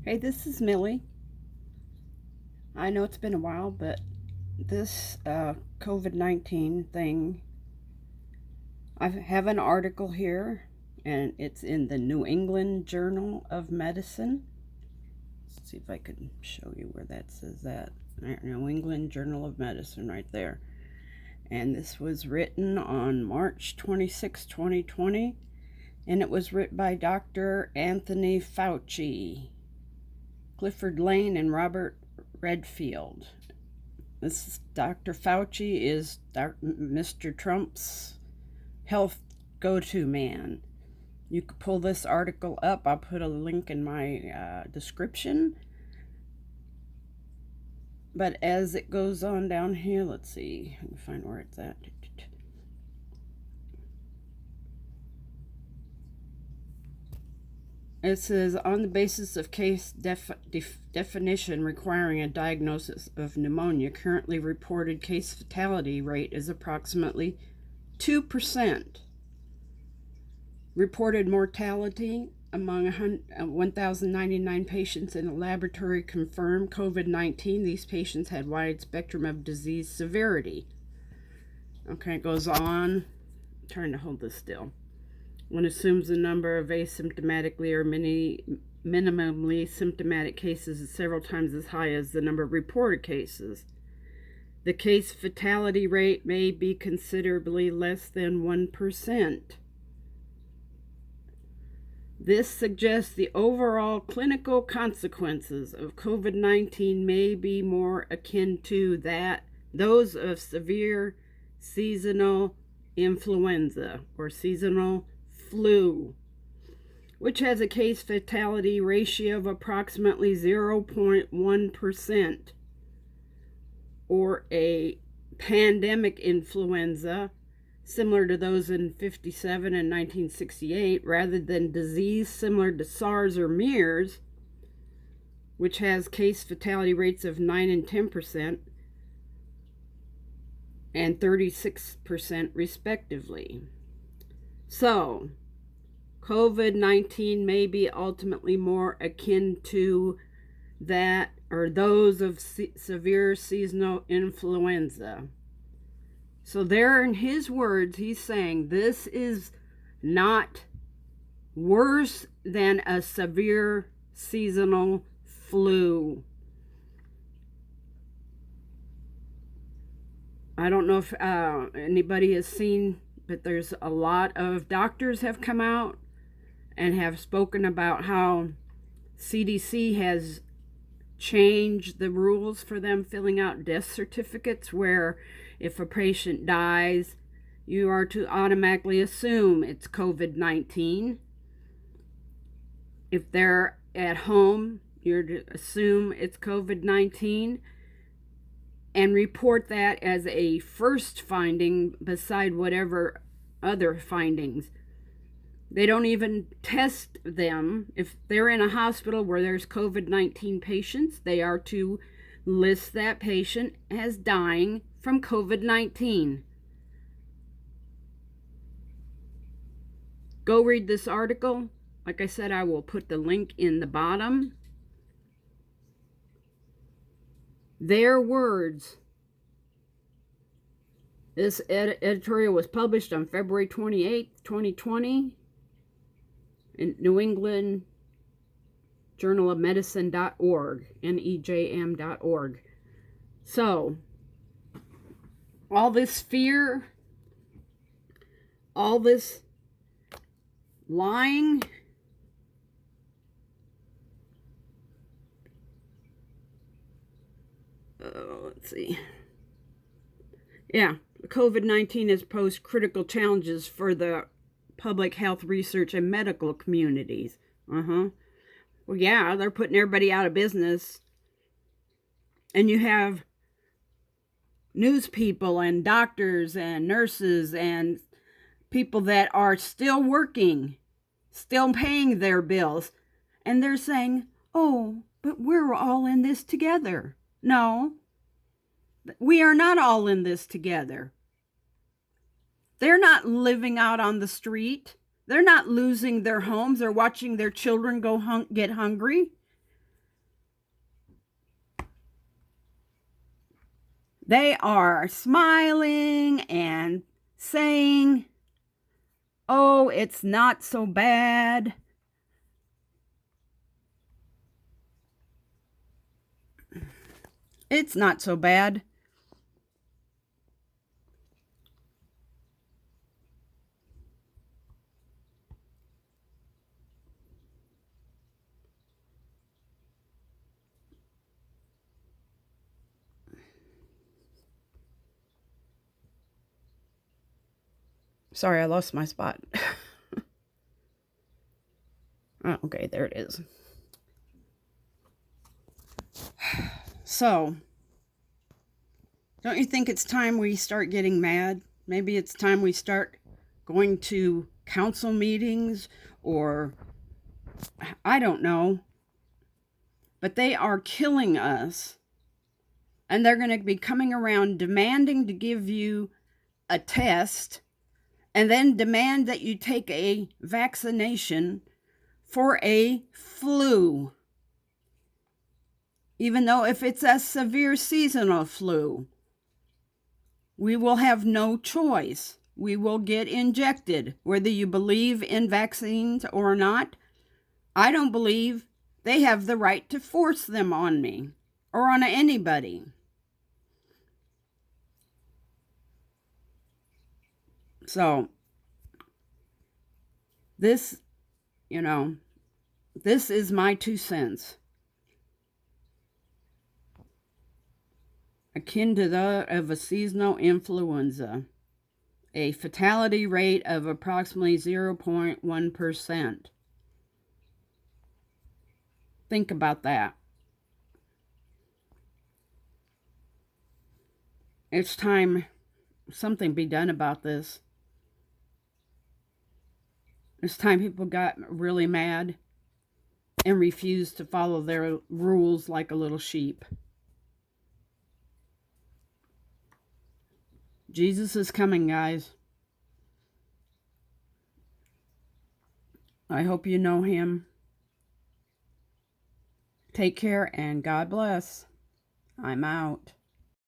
Hey, this is Millie. I know it's been a while, but this COVID 19 thing, I have an article here, and it's in the New England Journal of Medicine. Let's see if I can show you where that says that. New England Journal of Medicine, right there. And this was written on March 26, 2020, and it was written by Dr. Anthony Fauci, Clifford Lane, and Robert Redfield. This Dr. Fauci is Mr. Trump's health go-to man. You can pull this article up. I'll put a link in my description. But as it goes on down here, let's see. Let me find where it's at. It says, on the basis of case definition requiring a diagnosis of pneumonia, currently reported case fatality rate is approximately 2%. Reported mortality among 1,099 patients in a laboratory confirmed COVID-19. These patients had wide spectrum of disease severity. Okay, it goes on. I'm trying to hold this still. One assumes the number of asymptomatically or minimally symptomatic cases is several times as high as the number of reported cases. The case fatality rate may be considerably less than 1%. This suggests the overall clinical consequences of COVID-19 may be more akin to those of severe seasonal influenza or seasonal flu, which has a case fatality ratio of approximately 0.1%, or a pandemic influenza similar to those in 57 and 1968, rather than disease similar to SARS or MERS, which has case fatality rates of 9 and 10% and 36% respectively. So, COVID-19 may be ultimately more akin to that or those of severe seasonal influenza. So there in his words, he's saying this is not worse than a severe seasonal flu. I don't know if anybody has seen, but there's a lot of doctors have come out and have spoken about how CDC has changed the rules for them filling out death certificates, where if a patient dies, you are to automatically assume it's COVID-19. If they're at home, you're to assume it's COVID-19 and report that as a first finding beside whatever other findings. They don't even test them. If they're in a hospital where there's COVID-19 patients, they are to list that patient as dying from COVID-19. Go read this article. Like I said, I will put the link in the bottom. Their words. This editorial was published on February 28th, 2020 in New England Journal of Medicine.org, nejm.org. So, all this fear, all this lying, let's see. Yeah, COVID-19 has posed critical challenges for the public health research and medical communities. Well, yeah, they're putting everybody out of business. And you have news people and doctors and nurses and people that are still working, still paying their bills. And they're saying, oh, but we're all in this together. No, we are not all in this together. They're not living out on the street. They're not losing their homes or watching their children get hungry. They are smiling and saying, oh, it's not so bad. It's not so bad. Sorry, I lost my spot. Oh, okay, there it is. So, don't you think it's time we start getting mad? Maybe it's time we start going to council meetings, or I don't know. But they are killing us. And they're going to be coming around demanding to give you a test and then demand that you take a vaccination for a flu. Even though if it's a severe seasonal flu, we will have no choice. We will get injected, whether you believe in vaccines or not. I don't believe they have the right to force them on me or on anybody. So, this, this is my 2 cents. Akin to that of a seasonal influenza, a fatality rate of approximately 0.1%. Think about that. It's time something be done about this. It's time people got really mad and refused to follow their rules like a little sheep. Jesus is coming, guys. I hope you know him. Take care and God bless. I'm out.